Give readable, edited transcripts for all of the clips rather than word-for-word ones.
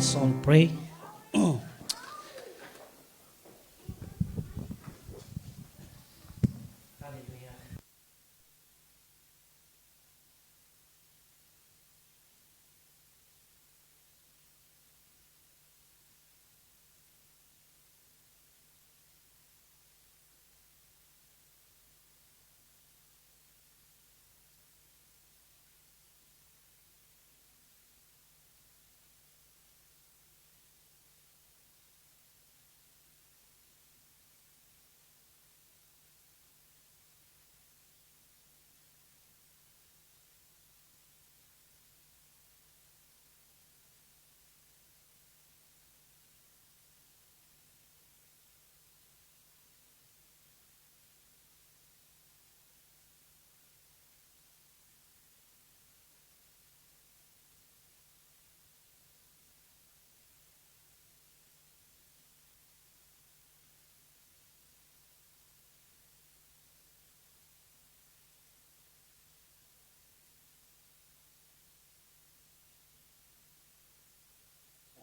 us all pray.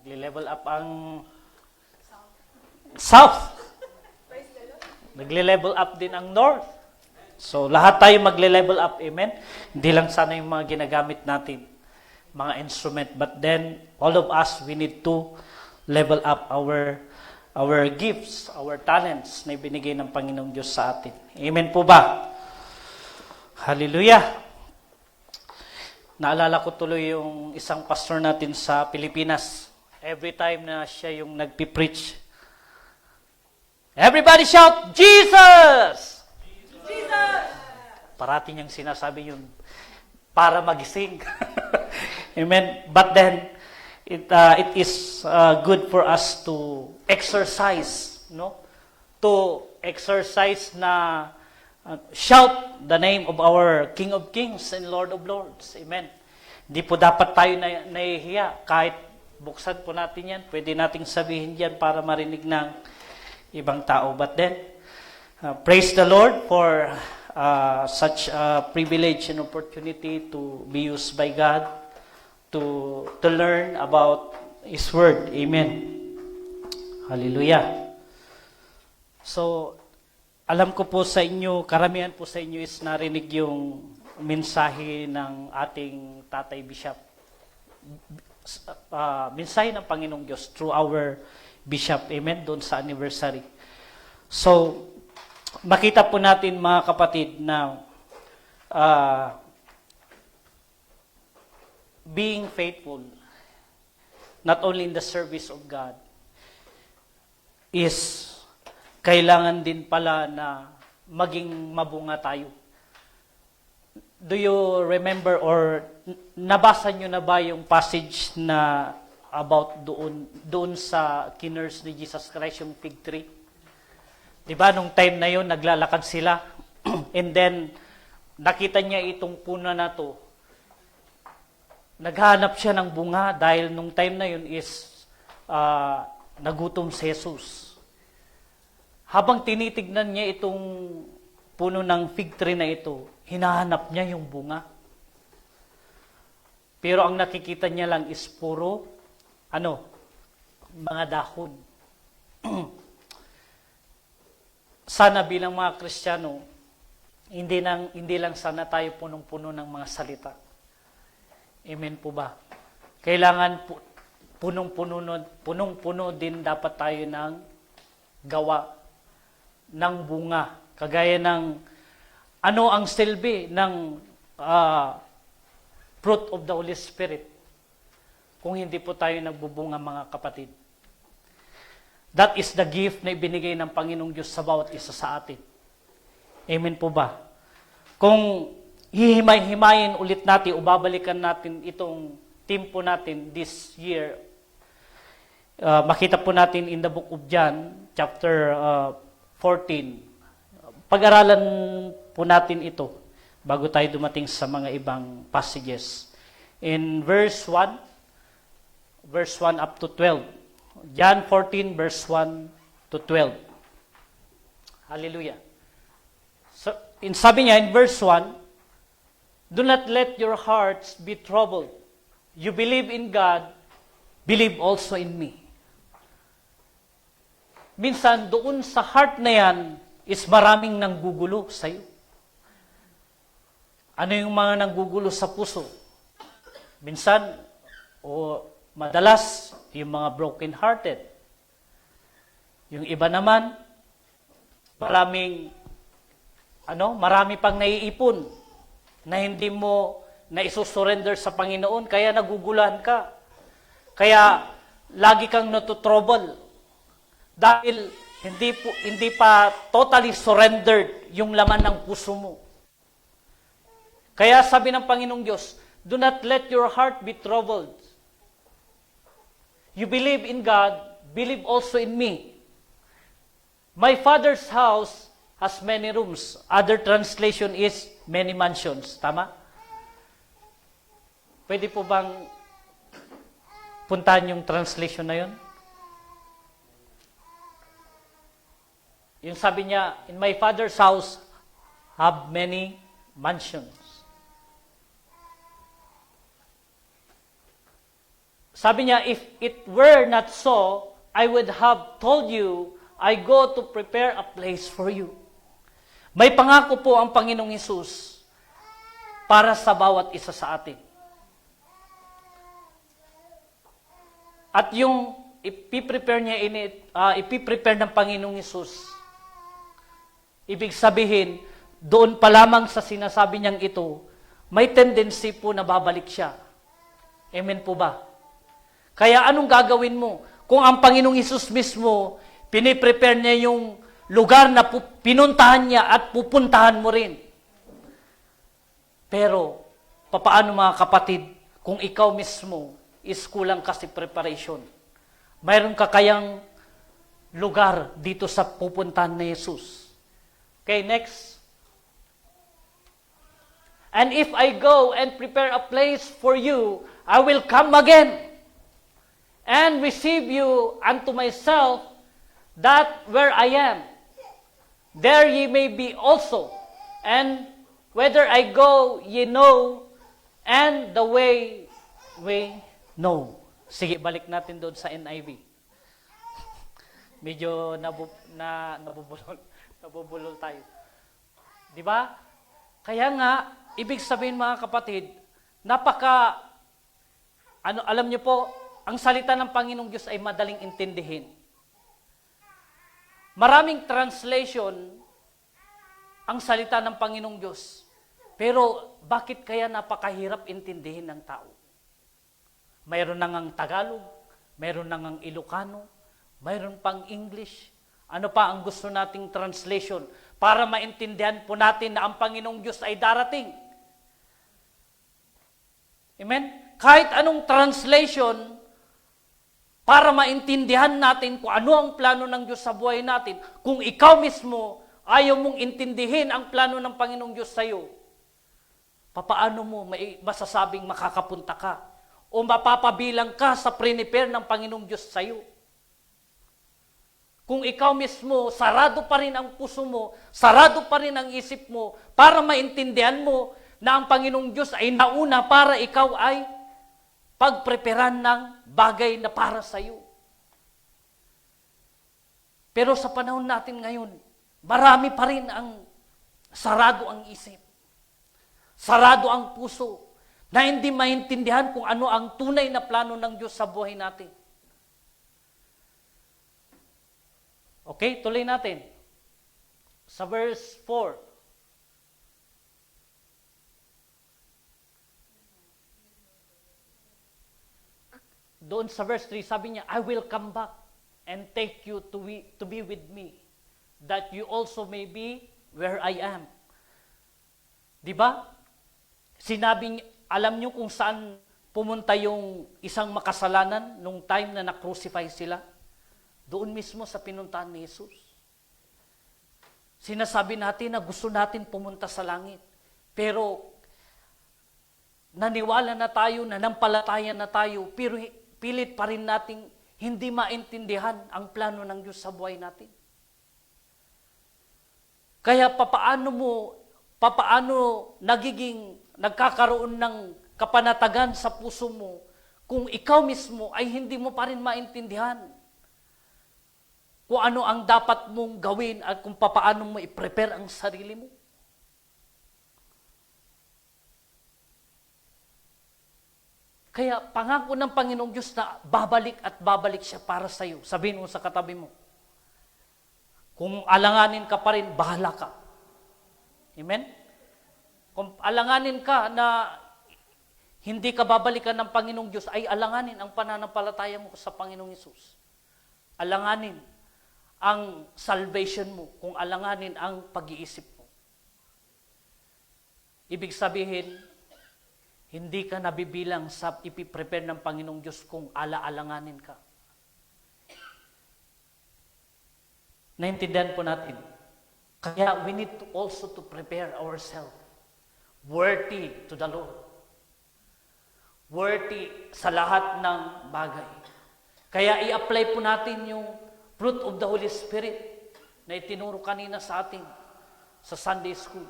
Nagle-level up ang South. Nagle-level up din ang North. So, lahat tayo magle-level up, amen? Hindi lang sana yung mga ginagamit natin, mga instrument. But then, all of us, we need to level up our gifts, our talents na ibinigay ng Panginoong Diyos sa atin. Amen po ba? Hallelujah! Naalala ko tuloy yung isang pastor natin sa Pilipinas. Every time na siya yung nagpipreach, everybody shout, Jesus! Jesus! Parati niyang sinasabi yun para magising. Amen. But then, it is good for us to exercise, no? To exercise na shout the name of our King of Kings and Lord of Lords. Amen. Hindi po dapat tayo nahihiya kahit buksan po natin yan. Pwede nating sabihin yan para marinig ng ibang tao. But then, praise the Lord for such a privilege and opportunity to be used by God to learn about His Word. Amen. Hallelujah. So, alam ko po sa inyo, karamihan po sa inyo is narinig yung mensahe ng ating Tatay Bishop. Mensahe ng Panginoong Diyos through our Bishop. Amen? Doon sa anniversary. So, makita po natin mga kapatid na being faithful, not only in the service of God, is kailangan din pala na maging mabunga tayo. Do you remember or nabasa nyo na ba yung passage na about doon sa kinurse ni Jesus Christ, yung fig tree? Diba, nung time na yun, naglalakad sila. And then, nakita niya itong puno na to. Naghanap siya ng bunga dahil nung time na yun is nagutom si Jesus. Habang tinitignan niya itong puno ng fig tree na ito, hinahanap niya yung bunga. Pero ang nakikita niya lang is puro, mga dahon. Sana bilang mga Kristiyano, hindi lang sana tayo punong-puno ng mga salita. Amen po ba? Kailangan punong-puno din dapat tayo ng gawa, ng bunga. Kagaya ng ano ang silbi ng fruit of the Holy Spirit kung hindi po tayo nagbubunga, mga kapatid. That is the gift na ibinigay ng Panginoong Diyos sa bawat isa sa atin. Amen po ba? Kung hihimay-himayin ulit natin o babalikan natin itong tempo natin this year, makita po natin in the book of John, chapter 14. Pag-aralan po natin ito bago tayo dumating sa mga ibang passages. In verse 1 up to 12. John 14, verse 1 to 12. Hallelujah. So, sabi niya in verse 1, do not let your hearts be troubled. You believe in God, believe also in me. Minsan, doon sa heart na yan, is maraming nanggugulo sa'yo. Ano yung mga nanggugulo sa puso? Minsan, o madalas, yung mga broken-hearted. Yung iba naman, marami pang naiipon na hindi mo na isusurrender sa Panginoon, kaya naguguluhan ka. Kaya lagi kang natutrouble. Dahil hindi pa totally surrendered yung laman ng puso mo. Kaya sabi ng Panginoong Diyos, do not let your heart be troubled. You believe in God, believe also in me. My Father's house has many rooms. Other translation is many mansions. Tama? Pwede po bang puntahan yung translation na yun? Yung sabi niya, in my Father's house have many mansions. Sabi niya, if it were not so, I would have told you, I go to prepare a place for you. May pangako po ang Panginoong Hesus para sa bawat isa sa atin. At yung ipiprepare ng Panginoong Hesus, ibig sabihin, doon pa lamang sa sinasabi niyang ito, may tendency po na babalik siya. Amen po ba? Kaya anong gagawin mo? Kung ang Panginoong Hesus mismo, piniprepare niya yung lugar na pinuntahan niya at pupuntahan mo rin. Pero, papaano mga kapatid, kung ikaw mismo is kulang kasi preparation? Mayroon ka kayang lugar dito sa pupuntahan ni Jesus? Okay, next. And if I go and prepare a place for you, I will come again and receive you unto myself, that where I am, there ye may be also. And whether I go, ye know, and the way we know. Sige, balik natin doon sa NIV. Medyo nabubulol tayo. Di ba? Kaya nga, ibig sabihin mga kapatid, alam niyo po, ang salita ng Panginoong Diyos ay madaling intindihin. Maraming translation ang salita ng Panginoong Diyos. Pero bakit kaya napakahirap intindihin ng tao? Mayroon na ngang Tagalog, mayroon na ngang Ilocano, mayroon pang English. Ano pa ang gusto nating translation para maintindihan po natin na ang Panginoong Diyos ay darating? Amen? Kahit anong translation, para maintindihan natin kung ano ang plano ng Diyos sa buhay natin, kung ikaw mismo ayaw mong intindihin ang plano ng Panginoong Diyos sa iyo, papaano mo masasabing makakapunta ka o mapapabilang ka sa prepare ng Panginoong Diyos sa iyo? Kung ikaw mismo, sarado pa rin ang puso mo, sarado pa rin ang isip mo, para maintindihan mo na ang Panginoong Diyos ay nauna para ikaw ay pagpreparan ng bagay na para sa iyo. Pero sa panahon natin ngayon, marami pa rin ang sarado ang isip, sarado ang puso, na hindi maintindihan kung ano ang tunay na plano ng Diyos sa buhay natin. Okay, tuloy natin. Sa verse 4. Doon sa verse 3, sabi niya, I will come back and take you to be with me, that you also may be where I am. Di ba? Sinabing, alam niyo kung saan pumunta yung isang makasalanan nung time na na-crucify sila? Doon mismo sa pinuntahan ni Jesus. Sinasabi natin na gusto natin pumunta sa langit. Pero naniwala na tayo, nanampalataya na tayo, pero pilit pa rin nating hindi maintindihan ang plano ng Diyos sa buhay natin. Kaya papaano nagkakaroon ng kapanatagan sa puso mo kung ikaw mismo ay hindi mo pa rin maintindihan kung ano ang dapat mong gawin at kung paano mo i-prepare ang sarili mo. Kaya pangako ng Panginoong Diyos na babalik at babalik siya para sa iyo. Sabihin mo sa katabi mo, kung alanganin ka pa rin, bahala ka. Amen? Kung alanganin ka na hindi ka babalikan ng Panginoong Diyos, ay alanganin ang pananampalataya mo sa Panginoong Hesus. Alanganin ang salvation mo, kung alanganin ang pag-iisip mo. Ibig sabihin, hindi ka nabibilang sa ipiprepare ng Panginoong Diyos kung ala-alanganin ka. Naintindihan po natin. Kaya we need to also to prepare ourselves worthy to the Lord. Worthy sa lahat ng bagay. Kaya i-apply po natin yung fruit of the Holy Spirit na itinuro kanina sa atin sa Sunday School.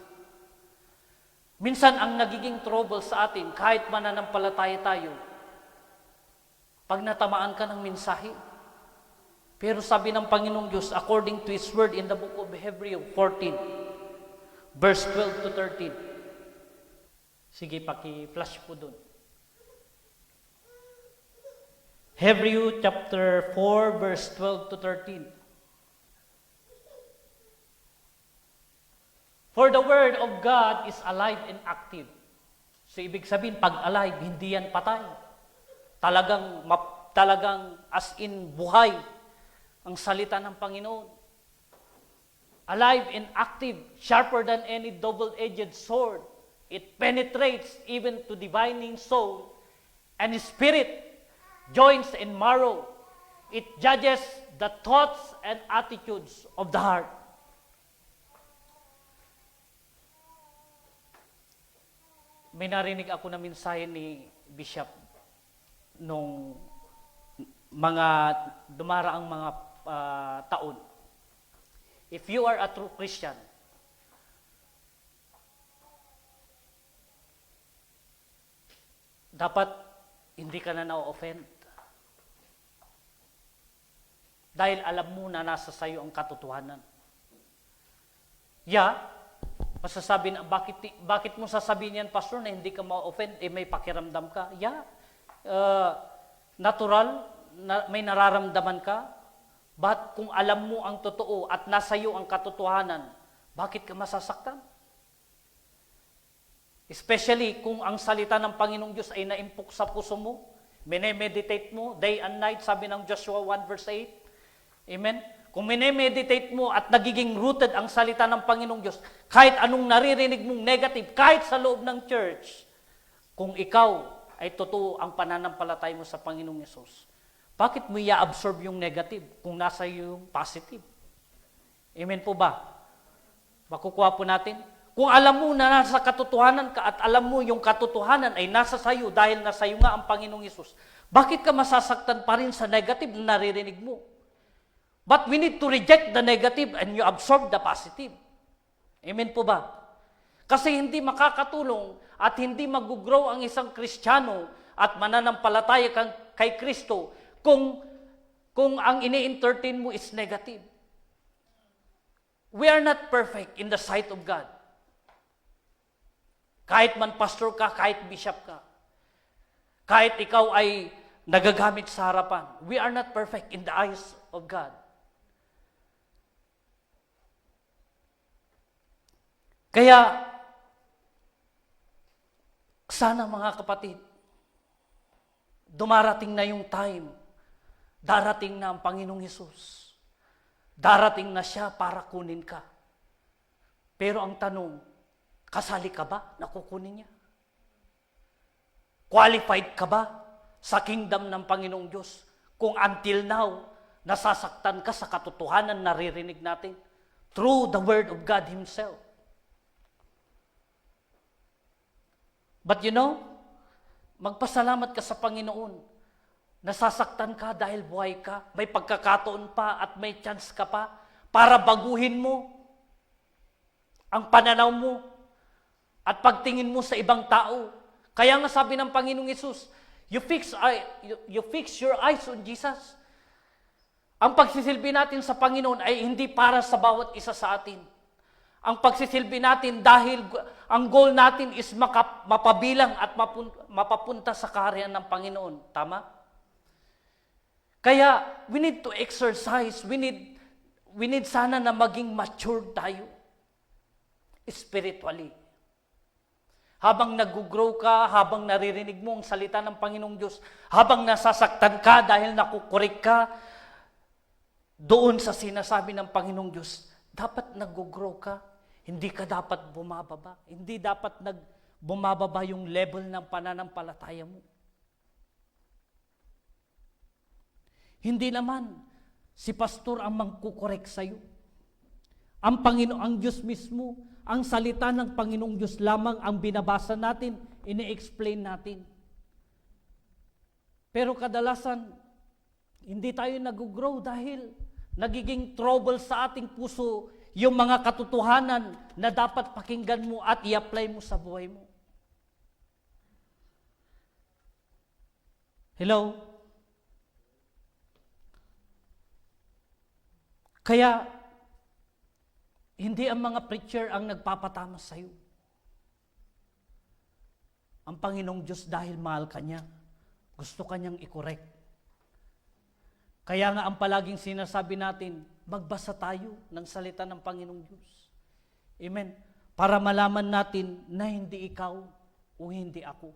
Minsan ang nagiging trouble sa atin, kahit mananampalataya tayo, pag natamaan ka ng mensahe. Pero sabi ng Panginoong Diyos, according to His Word in the book of Hebrews 14, verse 12 to 13. Sige, paki-flash po dun. Hebrews chapter 4, verse 12 to 13. For the Word of God is alive and active. So, ibig sabihin, pag alive, hindi yan patay. Talagang as in buhay ang salita ng Panginoon. Alive and active, sharper than any double-edged sword. It penetrates even to divining soul and spirit, joints and marrow. It judges the thoughts and attitudes of the heart. May narinig ako na mensahe ni Bishop nung mga dumaraang mga taon. If you are a true Christian, dapat hindi ka na na-offend. Dahil alam mo na nasa sayo ang katotohanan. Masasabi na, bakit mo sasabihin yan, Pastor, na hindi ka ma-offend, may pakiramdam ka? Natural, may nararamdaman ka. But kung alam mo ang totoo at nasa iyo ang katotohanan, bakit ka masasaktan? Especially kung ang salita ng Panginoong Diyos ay naimpok sa puso mo, minemeditate mo, day and night, sabi ng Joshua 1 verse 8. Amen? Kung minemeditate mo at nagiging rooted ang salita ng Panginoong Diyos, kahit anong naririnig mong negative, kahit sa loob ng church, kung ikaw ay totoo ang pananampalatay mo sa Panginoong Yesus, bakit mo i-absorb yung negative kung nasa iyo yung positive? Amen po ba? Makukuha po natin? Kung alam mo na nasa katotohanan ka at alam mo yung katotohanan ay nasa sayo dahil nasa iyo nga ang Panginoong Yesus, bakit ka masasaktan pa rin sa negative na naririnig mo? But we need to reject the negative and you absorb the positive. Amen po ba? Kasi hindi makakatulong at hindi mag-grow ang isang Kristiyano at mananampalataya kay Kristo kung ang ini-entertain mo is negative. We are not perfect in the sight of God. Kahit man pastor ka, kahit bishop ka, kahit ikaw ay nagagamit sa harapan, we are not perfect in the eyes of God. Kaya, sana mga kapatid, dumarating na yung time, darating na ang Panginoong Hesus. Darating na siya para kunin ka. Pero ang tanong, kasali ka ba na kukunin niya? Qualified ka ba sa kingdom ng Panginoong Diyos? Kung until now, nasasaktan ka sa katotohanan naririnig natin through the Word of God Himself. But you know, magpasalamat ka sa Panginoon. Nasasaktan ka dahil buhay ka. May pagkakataon pa at may chance ka pa para baguhin mo ang pananaw mo at pagtingin mo sa ibang tao. Kaya nga sabi ng Panginoong Hesus, You fix your eyes on Jesus. Ang pagsisilbi natin sa Panginoon ay hindi para sa bawat isa sa atin. Ang pagsisilbi natin dahil ang goal natin is mapabilang at mapapunta sa kaharian ng Panginoon. Tama? Kaya, we need to exercise. We need sana na maging matured tayo. Spiritually. Habang nag-grow ka, habang naririnig mo ang salita ng Panginoong Diyos, habang nasasaktan ka dahil nakukorek ka, doon sa sinasabi ng Panginoong Diyos, dapat nag-grow ka. Hindi ka dapat bumababa. Hindi dapat bumababa yung level ng pananampalataya mo. Hindi naman si pastor ang mangkukorek sa'yo. Ang Panginoon, ang Diyos mismo, ang salita ng Panginoong Diyos lamang ang binabasa natin, ini-explain natin. Pero kadalasan, hindi tayo nag-grow dahil nagiging trouble sa ating puso yung mga katotohanan na dapat pakinggan mo at i-apply mo sa buhay mo. Hello? Kaya, hindi ang mga preacher ang nagpapatama sa iyo. Ang Panginoong Diyos dahil mahal ka niya, gusto ka niyang i-correct. Kaya nga ang palaging sinasabi natin, magbasa tayo ng salita ng Panginoong Diyos. Amen. Para malaman natin na hindi ikaw o hindi ako.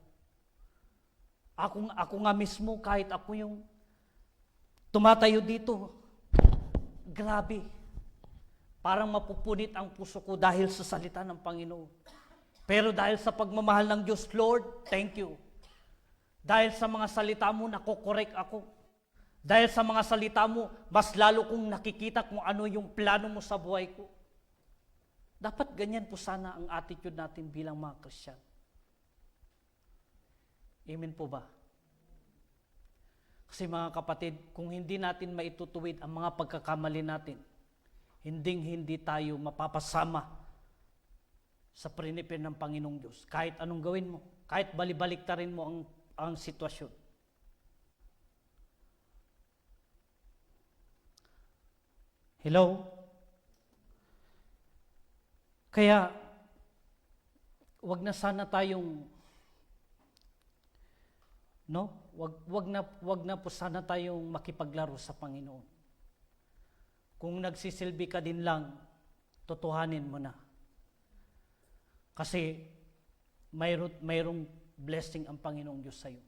Ako nga mismo, kahit ako yung tumatayo dito, grabe. Parang mapupunit ang puso ko dahil sa salita ng Panginoon. Pero dahil sa pagmamahal ng Diyos, Lord, thank you. Dahil sa mga salita mo, nakokorek ako. Dahil sa mga salita mo, mas lalo kong nakikita kung ano yung plano mo sa buhay ko. Dapat ganyan po sana ang attitude natin bilang mga Christian. Amen po ba? Kasi mga kapatid, kung hindi natin maitutuwid ang mga pagkakamali natin, hindi tayo mapapasama sa prinipin ng Panginoong Diyos. Kahit anong gawin mo, kahit balibaliktarin mo ang sitwasyon. Hello? Kaya, wag na sana tayong, wag na po sana tayong makipaglaro sa Panginoon. Kung nagsisilbi ka din lang, totohanin mo na. Kasi, mayroong blessing ang Panginoong Diyos sa iyo.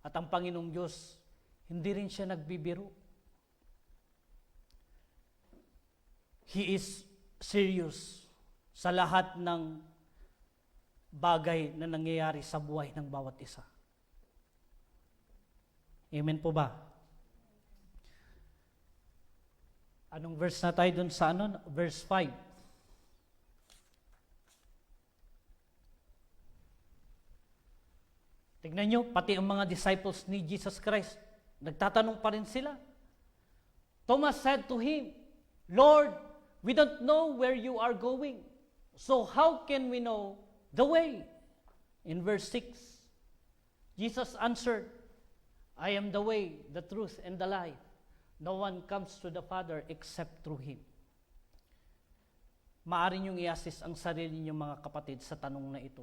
At ang Panginoong Diyos, hindi rin siya nagbibiro. He is serious sa lahat ng bagay na nangyayari sa buhay ng bawat isa. Amen po ba? Anong verse na tayo dun sa Verse 5. Tignan nyo, pati ang mga disciples ni Jesus Christ, nagtatanong pa rin sila. Thomas said to him, Lord, we don't know where you are going. So how can we know the way? In verse 6, Jesus answered, I am the way, the truth, and the life. No one comes to the Father except through Him. Maaari niyong i-assist ang sarili niyong mga kapatid sa tanong na ito.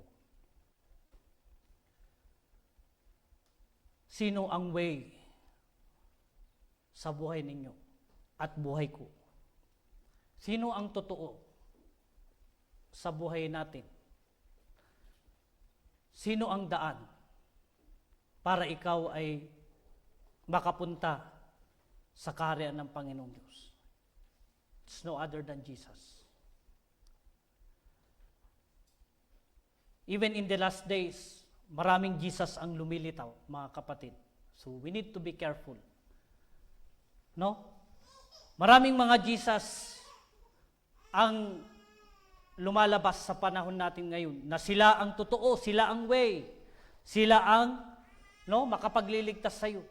Sino ang way sa buhay ninyo at buhay ko? Sino ang totoo sa buhay natin? Sino ang daan para ikaw ay makapunta sa kaharian ng Panginoong Diyos? It's no other than Jesus. Even in the last days, maraming Jesus ang lumilitaw, mga kapatid. So we need to be careful. No? Maraming mga Jesus ang lumalabas sa panahon natin ngayon na sila ang totoo, sila ang way, sila ang makapagliligtas sa iyo.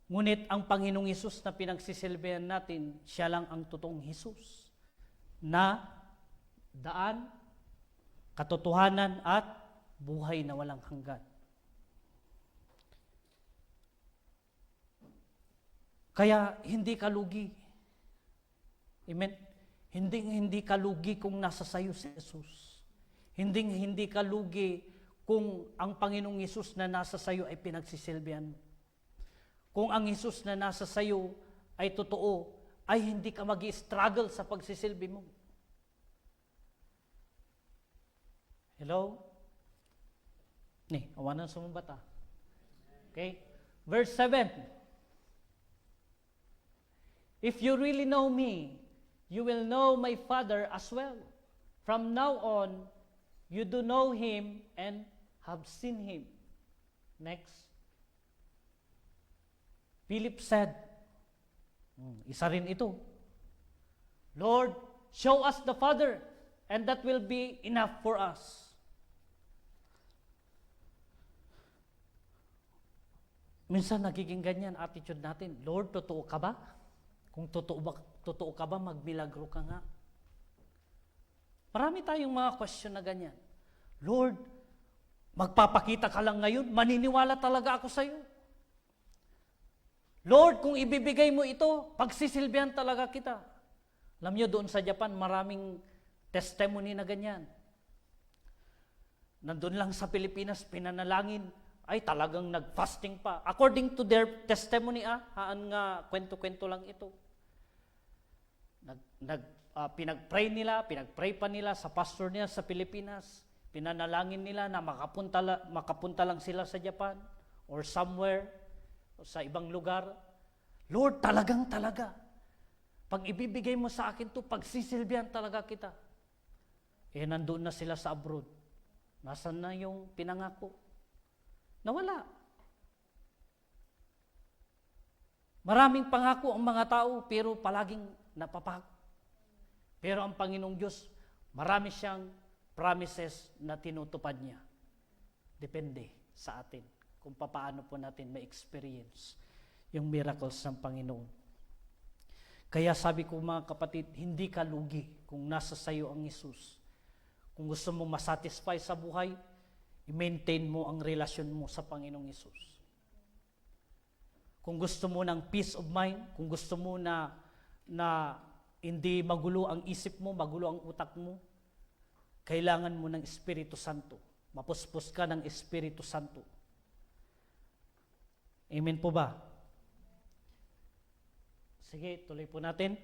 Ngunit ang Panginoong Hesus na pinagsisilbihan natin, siya lang ang totoong Hesus na daan, katotohanan at buhay na walang hanggan. Kaya hindi ka lugi. Amen? Hindi ka lugi kung nasa sayo si Jesus. Hindi ka lugi kung ang Panginoong Hesus na nasa sayo ay pinagsisilbihan mo. Kung ang Hesus na nasa sayo ay totoo, ay hindi ka mag-i-struggle sa pagsisilbi mo. Hello? Awanan sa mga bata. Okay? Verse 7. If you really know me, you will know my Father as well. From now on, you do know Him and have seen Him. Next. Philip said, isa rin ito, Lord, show us the Father, and that will be enough for us. Minsan nagiging ganyan attitude natin, Lord, totoo ka ba? Kung totoo ka ba, magmilagro ka nga. Marami tayong mga question na ganyan. Lord, magpapakita ka lang ngayon, maniniwala talaga ako sa iyo. Lord, kung ibibigay mo ito, pagsisilbihan talaga kita. Alam niyo, doon sa Japan, maraming testimony na ganyan. Nandun lang sa Pilipinas, pinanalangin, ay talagang nag-fasting pa. According to their testimony, haan nga, kwento-kwento lang ito. Pinag-pray pa nila sa pastor niya sa Pilipinas. Pinanalangin nila na makapunta lang sila sa Japan or somewhere o sa ibang lugar. Lord, talaga. Pag ibibigay mo sa akin to, pagsisilbihan talaga kita. Nandun na sila sa abroad. Nasaan na yung pinangako? Nawala. Maraming pangako ang mga tao, pero palaging napapako. Pero ang Panginoong Diyos, marami siyang promises na tinutupad niya. Depende sa atin kung paano po natin ma-experience yung miracles ng Panginoon. Kaya sabi ko mga kapatid, hindi ka lugi kung nasa sayo ang Hesus. Kung gusto mo masatisfy sa buhay, i-maintain mo ang relasyon mo sa Panginoong Hesus. Kung gusto mo ng peace of mind, kung gusto mo na hindi magulo ang isip mo, magulo ang utak mo, kailangan mo ng Espiritu Santo. Mapuspos ka ng Espiritu Santo. Amen po ba? Sige, tuloy po natin.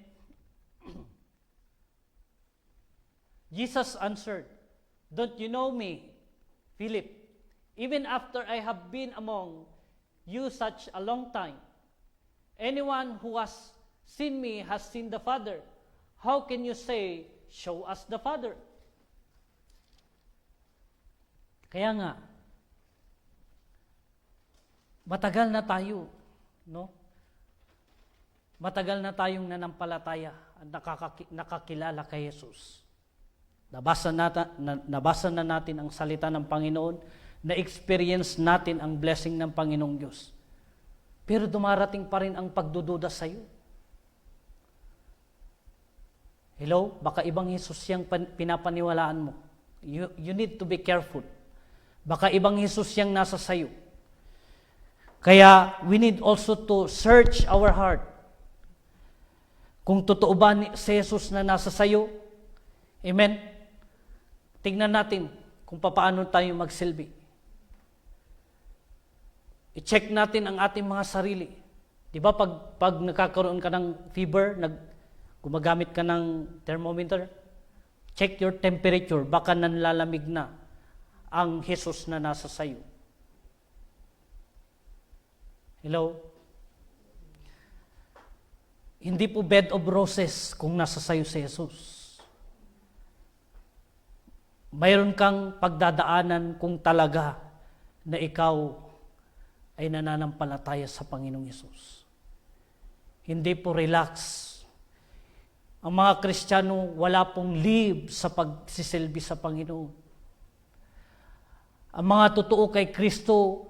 Jesus answered, "Don't you know me, Philip, even after I have been among you such a long time? Anyone who has seen me has seen the Father. How can you say, show us the Father?" Kaya nga, matagal na tayo, no? Matagal na tayong nanampalataya at nakakilala kay Jesus. Nabasa na natin ang salita ng Panginoon, na-experience natin ang blessing ng Panginoong Diyos. Pero dumarating pa rin ang pagdududa sa iyo. Hello? Baka ibang Jesus yung pinapaniwalaan mo. You need to be careful. Baka ibang Jesus yung nasa sayo. Kaya we need also to search our heart. Kung totoo ba si Jesus na nasa sayo, amen? Tingnan natin kung paano tayo magsilbi. I-check natin ang ating mga sarili. Di ba pag nakakaroon ka ng fever, gumagamit ka ng thermometer, check your temperature, baka nanlalamig na ang Jesus na nasa sayo. Hello? Hindi po bed of roses kung nasa sayo si Jesus. Mayroon kang pagdadaanan kung talaga na ikaw ay nananampalataya sa Panginoong Hesus. Hindi po relax. Ang mga Kristiyano, wala pong leave sa pagsisilbi sa Panginoon. Ang mga totoo kay Kristo,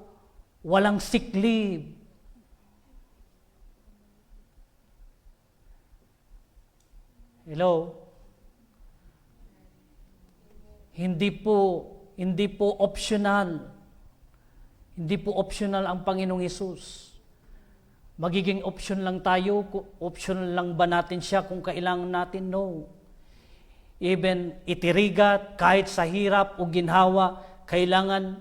walang sick leave. Hello? Hindi Hindi po optional. Hindi po optional ang Panginoong Hesus. Magiging option lang tayo, optional lang ba natin siya kung kailangan natin? No. Even itirigat, kahit sa hirap o ginhawa, kailangan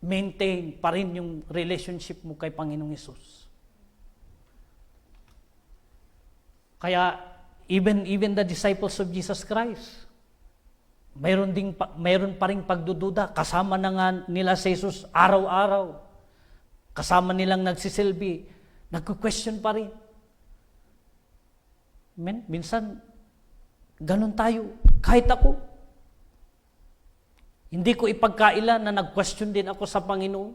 maintain pa rin yung relationship mo kay Panginoong Hesus. Kaya even the disciples of Jesus Christ, mayroon pa ring pagdududa. Kasama na nga nila si Jesus araw-araw. Kasama nilang nagsisilbi. Nagko-question pa rin. Amen? Minsan, ganun tayo. Kahit ako. Hindi ko ipagkaila na nag-question din ako sa Panginoon.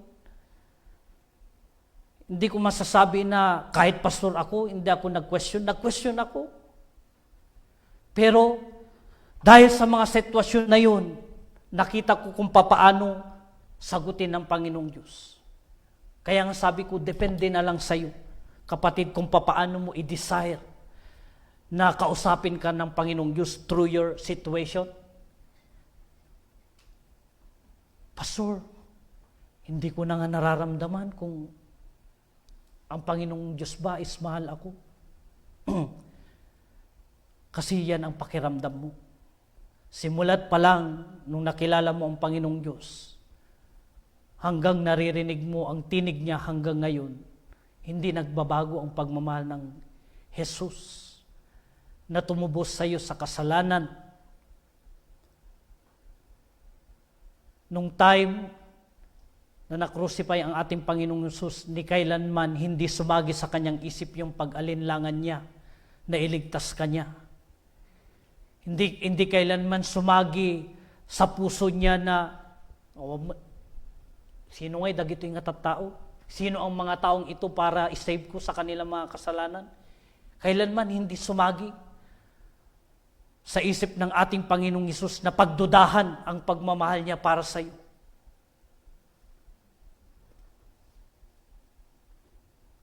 Hindi ko masasabi na kahit pastor ako, hindi ako nag-question. Nag-question ako. Pero, dahil sa mga sitwasyon na yun, nakita ko kung papaano sagutin ng Panginoong Diyos. Kaya nga sabi ko, depende na lang sa'yo, kapatid, kung papaano mo i-desire na kausapin ka ng Panginoong Diyos through your situation. Pastor, hindi ko na nga nararamdaman kung ang Panginoong Diyos ba is mahal ako. Kasi yan ang pakiramdam mo. Simulat pa lang nung nakilala mo ang Panginoong Diyos, hanggang naririnig mo ang tinig niya hanggang ngayon, hindi nagbabago ang pagmamahal ng Jesus na tumubos sa iyo sa kasalanan. Nung time na na-crucify ang ating Panginoong Jesus, ni kailanman hindi sumagi sa kanyang isip yung pag-alinlangan niya na iligtas kanya. Hindi kailanman sumagi sa puso niya na, sino nga'y dagito yung tao? Sino ang mga taong ito para isave ko sa kanilang mga kasalanan? Kailanman hindi sumagi sa isip ng ating Panginoong Hesus na pagdudahan ang pagmamahal niya para sa iyo.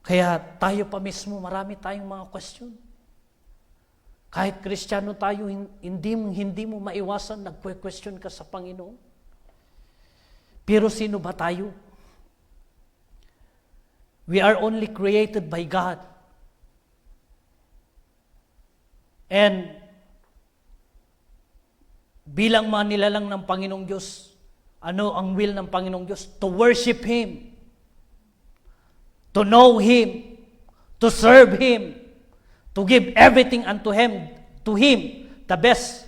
Kaya tayo pa mismo, marami tayong mga question. Kahit Kristiyano tayo, hindi mo maiwasan, nagque-question ka sa Panginoon. Pero sino ba tayo? We are only created by God. And bilang mga nilalang ng Panginoong Diyos, ano ang will ng Panginoong Diyos? To worship Him. To know Him, to serve Him, to give everything unto Him, the best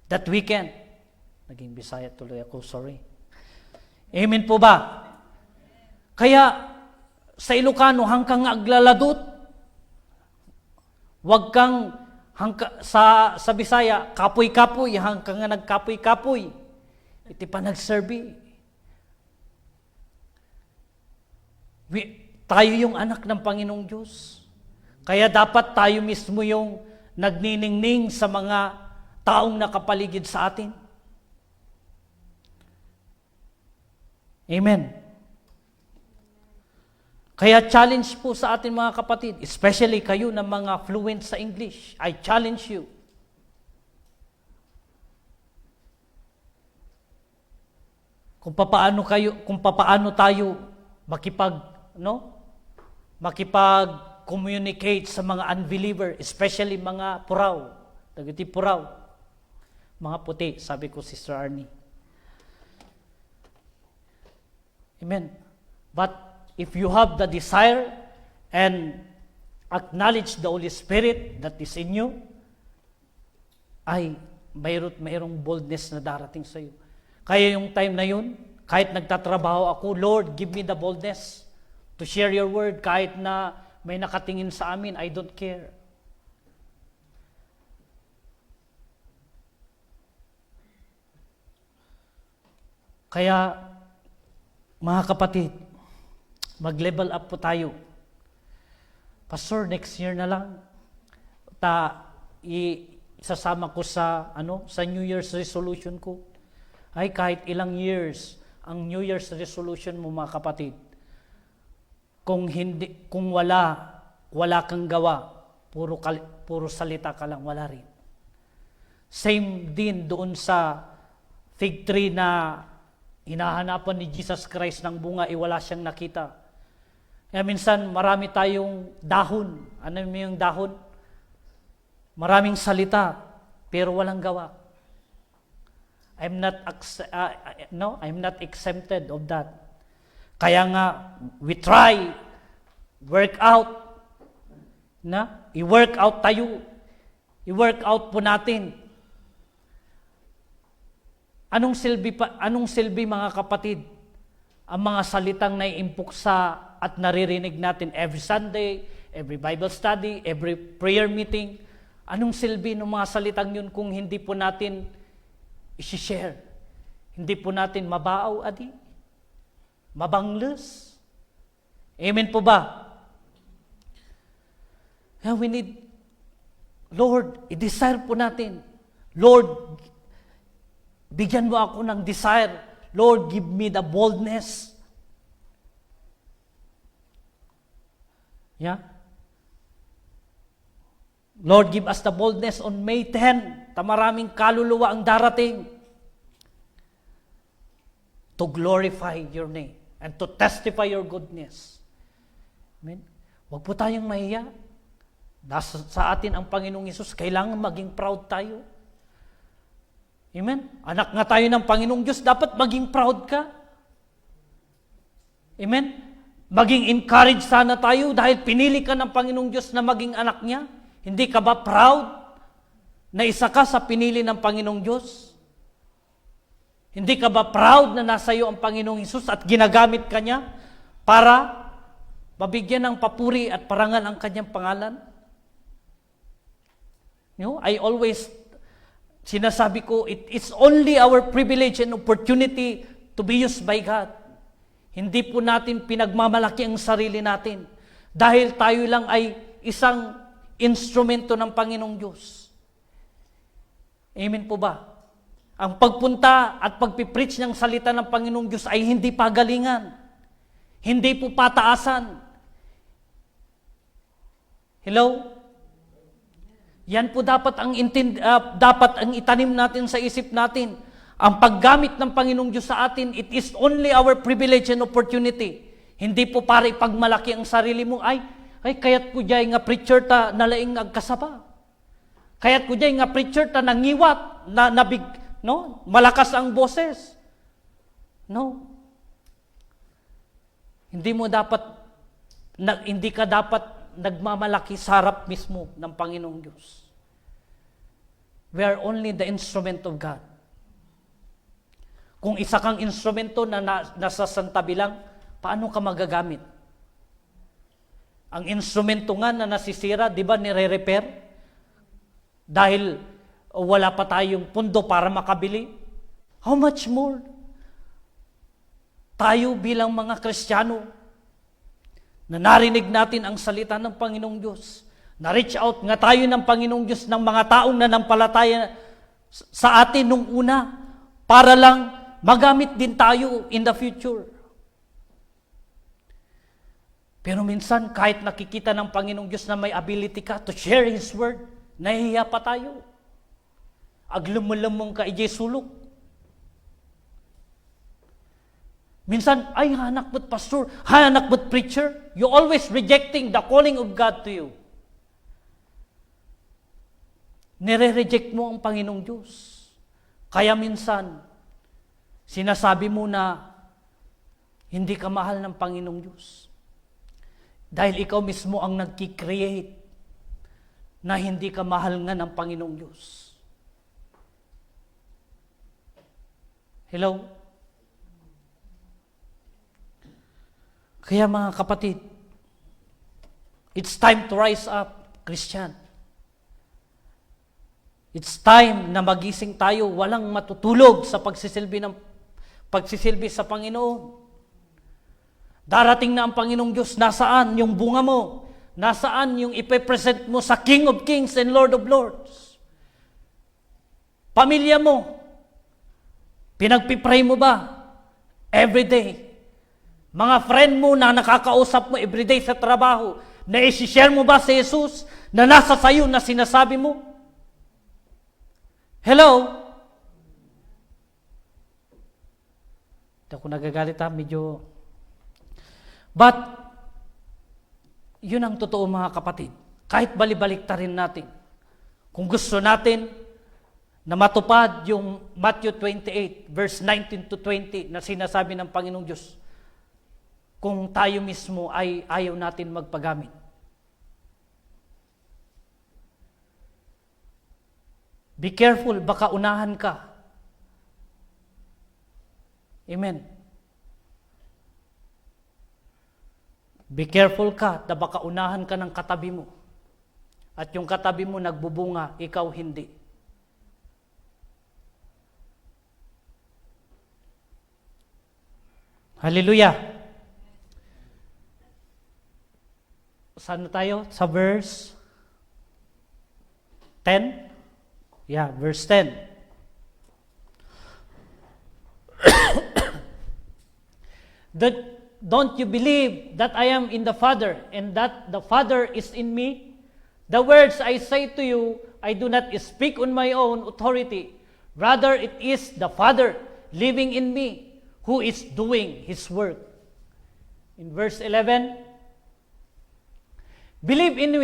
that we can. Naging Bisaya tuloy ako, sorry. Amen po ba? Kaya, sa Ilocano, hanggang aglaladot, wag kang, sa Bisaya, kapoy-kapoy, hanggang nga nagkapoy-kapoy. Iti pa nagserbi. Tayo yung anak ng Panginoong Diyos. Kaya dapat tayo mismo yung nagniningning sa mga taong nakapaligid sa atin. Amen. Kaya challenge po sa atin mga kapatid, especially kayo na mga fluent sa English, I challenge you. Kung papaano tayo makipag-communicate sa mga unbeliever, especially mga puraw. Dagiti puraw. Mga puti, sabi ko, Sister Arnie. Amen. But if you have the desire and acknowledge the Holy Spirit that is in you, ay mayroong boldness na darating sa iyo. Kaya yung time na yun, kahit nagtatrabaho ako, Lord, give me the boldness to share your word, kahit na may nakatingin sa amin, I don't care. Kaya, mga kapatid, mag-level up po tayo. Pastor, next year na lang, isasama ko sa New Year's resolution ko. Ay, kahit ilang years, ang New Year's resolution mo, mga kapatid, kung wala kang gawa, puro salita ka lang, wala rin. Same din doon sa fig tree na Hinahanapan ni Jesus Christ ng bunga, wala siyang nakita. Kaya minsan, marami tayong dahon. Ano yung dahon? Maraming salita, pero walang gawa. I'm not exempted of that. Kaya nga, we try, work out, i-work out tayo. I-work out po natin. Anong silbi mga kapatid? Ang mga salitang naiimpuksa at naririnig natin every Sunday, every Bible study, every prayer meeting. Anong silbi ng mga salitang yun kung hindi po natin i-share? Hindi po natin mabaaw, adi? Mabangles? Amen po ba? We need, Lord, i-desire po natin. Lord, bigyan mo ako ng desire. Lord, give me the boldness. Yeah? Lord, give us the boldness on May 10. Maraming kaluluwa ang darating to glorify your name and to testify your goodness. Amen? Huwag po tayong mahiya. Nasa sa atin ang Panginoong Hesus, kailangan maging proud tayo. Amen? Anak nga tayo ng Panginoong Diyos, dapat maging proud ka. Amen? Maging encouraged sana tayo dahil pinili ka ng Panginoong Diyos na maging anak niya. Hindi ka ba proud na isa ka sa pinili ng Panginoong Diyos? Hindi ka ba proud na nasa iyo ang Panginoong Hesus at ginagamit ka niya para mabigyan ng papuri at parangal ang kanyang pangalan? I always sinasabi ko, it's only our privilege and opportunity to be used by God. Hindi po natin pinagmamalaki ang sarili natin dahil tayo lang ay isang instrumento ng Panginoong Diyos. Amen po ba? Ang pagpunta at pagpipreach ng salita ng Panginoong Diyos ay hindi pagalingan. Hindi po pataasan. Hello? Yan po dapat ang itanim natin sa isip natin. Ang paggamit ng Panginoong Diyos sa atin, it is only our privilege and opportunity. Hindi po para ipagmalaki ang sarili mo, ay kaya't ko dyan nga preacher ta nalaing agkasaba. Kaya't ko dyan nga preacher ta nangiwat, malakas ang boses. No. Hindi ka dapat nagmamalaki sa harap mismo ng Panginoong Diyos. We are only the instrument of God. Kung isa kang instrumento na nasa santabi lang, paano ka magagamit? Ang instrumento nga na nasisira, di ba, nire-repair? Dahil wala pa tayong pundo para makabili. How much more? Tayo bilang mga Kristiyano, na narinig natin ang salita ng Panginoong Diyos, na-reach out nga tayo ng Panginoong Diyos ng mga taong nanampalataya sa atin nung una, para lang magamit din tayo in the future. Pero minsan, kahit nakikita ng Panginoong Diyos na may ability ka to share His Word, nahihiya pa tayo. Aglumulamong ka, ijay sulok. Minsan, ay, hanak ba't pastor? Hanak ba't preacher? You always rejecting the calling of God to you. Nire-reject mo ang Panginoong Diyos. Kaya minsan, sinasabi mo na hindi ka mahal ng Panginoong Diyos. Dahil ikaw mismo ang nagki-create na hindi ka mahal nga ng Panginoong Diyos. Hello? Kaya mga kapatid, it's time to rise up, Christian. It's time na magising tayo, walang matutulog sa pagsisilbi sa Panginoon. Darating na ang Panginoong Diyos, nasaan yung bunga mo? Nasaan yung ipepresent mo sa King of Kings and Lord of Lords? Pamilya mo, pinagpipray mo ba? Every day. Mga friend mo na nakakausap mo everyday sa trabaho, na isi-share mo ba si Jesus na nasa sayo na sinasabi mo? Hello? Hindi ako nagagalit ha, medyo. But, yun ang totoo mga kapatid. Kahit balibalik ta rin natin. Kung gusto natin na matupad yung Matthew 28, verse 19 to 20 na sinasabi ng Panginoong Diyos, kung tayo mismo ay ayaw natin magpagamit. Be careful, baka unahan ka. Amen. Be careful ka, na baka unahan ka ng katabi mo. At yung katabi mo nagbubunga, ikaw hindi. Hallelujah. Saan na tayo? Sa verse 10? Yeah, verse 10. Don't you believe that I am in the Father and that the Father is in me? The words I say to you, I do not speak on my own authority. Rather, it is the Father living in me who is doing His work. In verse 11, believe in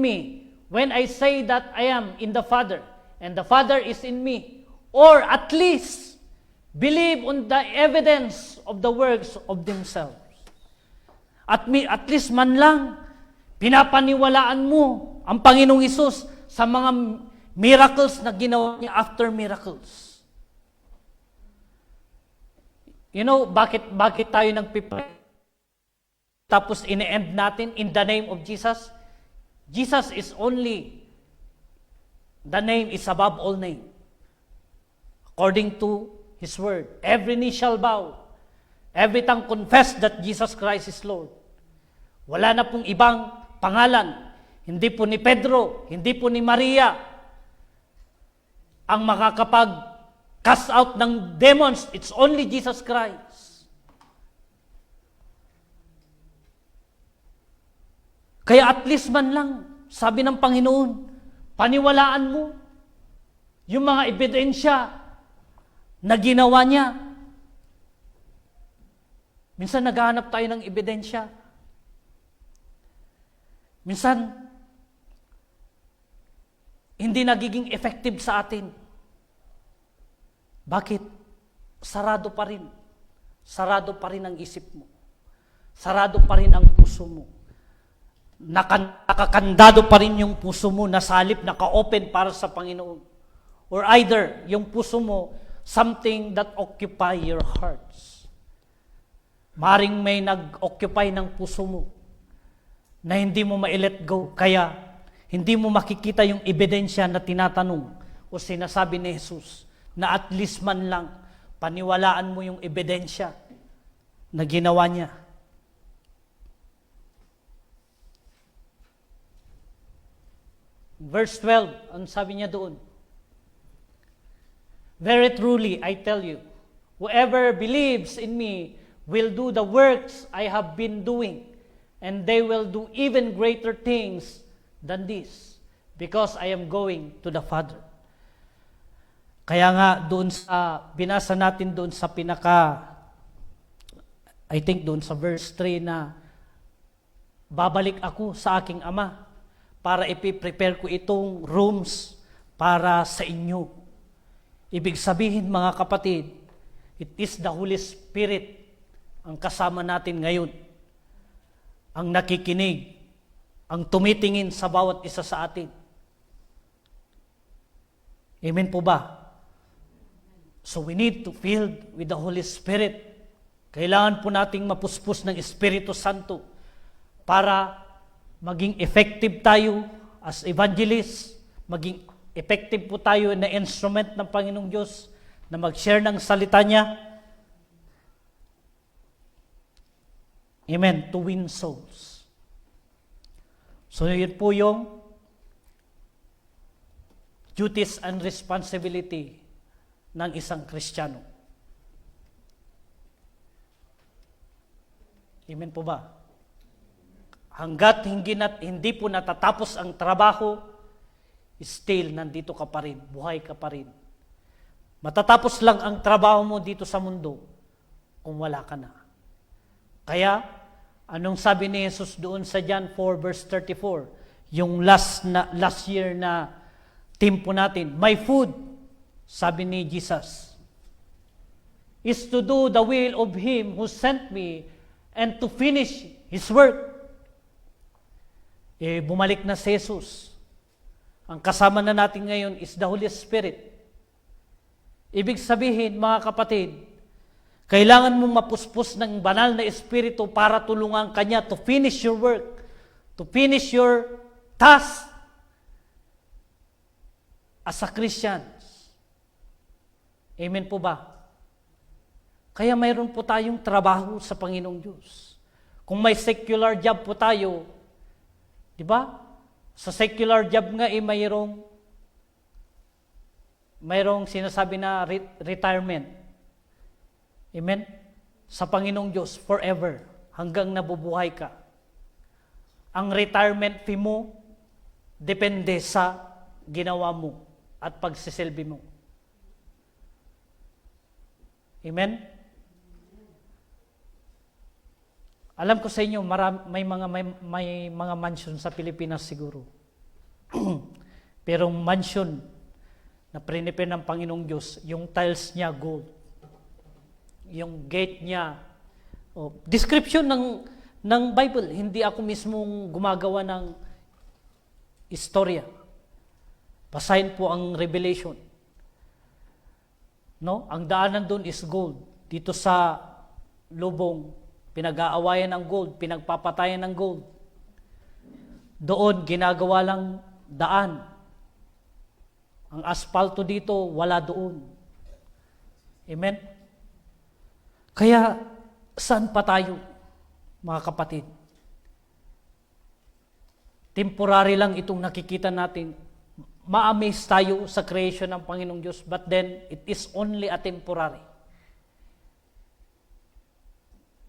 me when I say that I am in the Father and the Father is in me. Or at least, believe on the evidence of the works of themselves. At least man lang, pinapaniwalaan mo ang Panginoong Hesus sa mga miracles na ginawa niya after miracles. You know, bakit tayo nagpipray? Tapos ine-end natin in the name of Jesus? Jesus is only, the name is above all name. According to His word. Every knee shall bow. Every tongue confess that Jesus Christ is Lord. Wala na pong ibang pangalan. Hindi po ni Pedro, hindi po ni Maria ang makakapag-cast out ng demons. It's only Jesus Christ. Kaya at least man lang, sabi ng Panginoon, paniwalaan mo yung mga ebidensya na ginawa niya. Minsan naghahanap tayo ng ebidensya. Minsan, hindi nagiging effective sa atin. Bakit? Sarado pa rin. Sarado pa rin ang isip mo. Sarado pa rin ang puso mo. Nakakandado pa rin yung puso mo, nasalip, naka-open para sa Panginoon. Or either, yung puso mo, something that occupy your hearts. Maring may nag-occupy ng puso mo na hindi mo ma-let go. Kaya, hindi mo makikita yung ebidensya na tinatanong o sinasabi ni Jesus na at least man lang paniwalaan mo yung ebidensya na ginawa niya. Verse 12, ang sabi niya doon, very truly, I tell you, whoever believes in me will do the works I have been doing, and they will do even greater things than this, because I am going to the Father. Kaya nga, doon sa, binasa natin doon sa I think doon sa verse 3 na, babalik ako sa aking Ama, para ipiprepare ko itong rooms para sa inyo. Ibig sabihin mga kapatid, it is the Holy Spirit ang kasama natin ngayon. Ang nakikinig, ang tumitingin sa bawat isa sa atin. Amen po ba? So we need to fill with the Holy Spirit. Kailangan po nating mapuspos ng Espiritu Santo para maging effective tayo as evangelists, maging effective po tayo na instrument ng Panginoong Diyos na mag-share ng salita niya. Amen. To win souls. So yun po yung duties and responsibility ng isang Kristiyano. Amen po ba? Hanggat hindi po natatapos ang trabaho, still nandito ka pa rin, buhay ka pa rin. Matatapos lang ang trabaho mo dito sa mundo kung wala ka na. Kaya, anong sabi ni Jesus doon sa John 4 verse 34? Yung last year na tempo natin, my food, sabi ni Jesus, is to do the will of Him who sent me and to finish His work. Bumalik na si Jesus. Ang kasama na natin ngayon is the Holy Spirit. Ibig sabihin, mga kapatid, kailangan mong mapuspos ng banal na Espiritu para tulungan Kanya to finish your work, to finish your task as a Christian. Amen po ba? Kaya mayroon po tayong trabaho sa Panginoong Diyos. Kung may secular job po tayo, di ba? Sa secular job nga mayroong sinasabi na retirement. Amen? Sa Panginoong Diyos, forever, hanggang nabubuhay ka. Ang retirement fee mo, depende sa ginawa mo at pagsisilbi mo. Amen? Alam ko sa inyo, may mga mansion sa Pilipinas siguro. Pero mansion na prinipe ng Panginoong Diyos, yung tiles niya gold. Yung gate niya. Description ng Bible. Hindi ako mismong gumagawa ng istorya. Basahin po ang Revelation. No? Ang daanan doon is gold. Dito sa lubong, pinag-aawayan ng gold, pinagpapatayan ng gold. Doon, ginagawa lang daan. Ang asfalto dito, wala doon. Amen? Kaya, saan pa tayo, mga kapatid? Temporary lang itong nakikita natin. Ma-amaze tayo sa creation ng Panginoong Diyos, but then, it is only a temporary.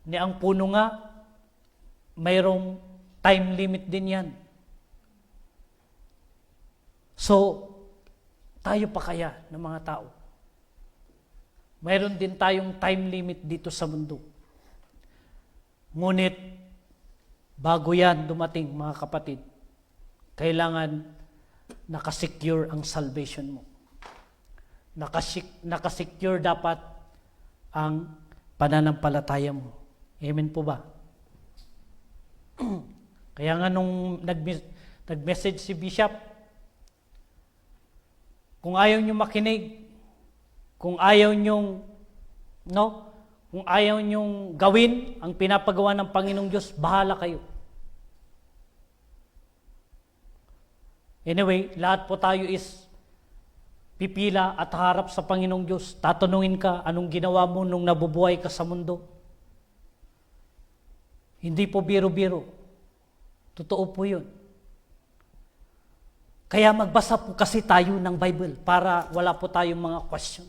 Ni ang puno nga, mayroong time limit din yan. So, tayo pa kaya ng mga tao? Mayroon din tayong time limit dito sa mundo. Ngunit, bago yan dumating, mga kapatid, kailangan nakasecure ang salvation mo. Nakasecure dapat ang pananampalataya mo. Amen po ba? Kaya nga nung nag-message si Bishop, kung ayaw nyo makinig, kung ayaw nyong gawin ang pinapagawa ng Panginoong Diyos, bahala kayo. Anyway, lahat po tayo is pipila at harap sa Panginoong Diyos. Tatanungin ka, anong ginawa mo nung nabubuhay ka sa mundo? Hindi po biro-biro. Totoo po yun. Kaya magbasa po kasi tayo ng Bible para wala po tayong mga question.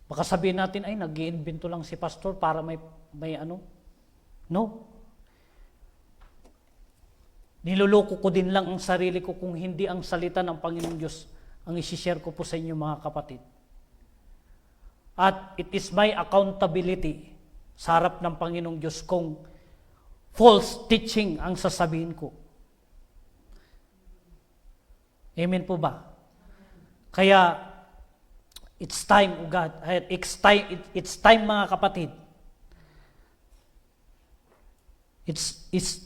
Baka sabihin natin, ay, nag-iimbento lang si pastor para may ano. No. Niloloko ko din lang ang sarili ko kung hindi ang salita ng Panginoong Diyos ang isi-share ko po sa inyo, mga kapatid. At it is my accountability sa harap ng Panginoong Diyos kung false teaching ang sasabihin ko. Amen po ba? Kaya, it's time, O God. It's time, mga kapatid. It's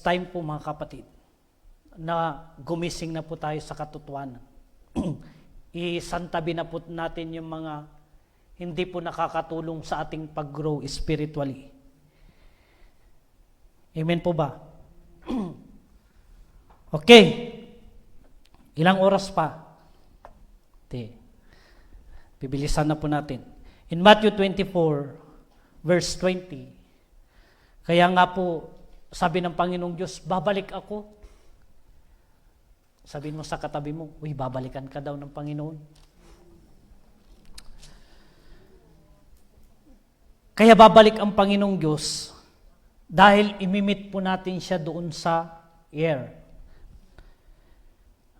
time po, mga kapatid, na gumising na po tayo sa katotohanan. Isantabi na po natin yung mga hindi po nakakatulong sa ating pag-grow spiritually. Amen po ba? Okay. Ilang oras pa? Bibilisan na po natin. In Matthew 24, verse 20, kaya nga po, sabi ng Panginoong Diyos, babalik ako. Sabihin mo sa katabi mo, uy, babalikan ka daw ng Panginoon. Kaya babalik ang Panginoong Diyos dahil imimit po natin siya doon sa air.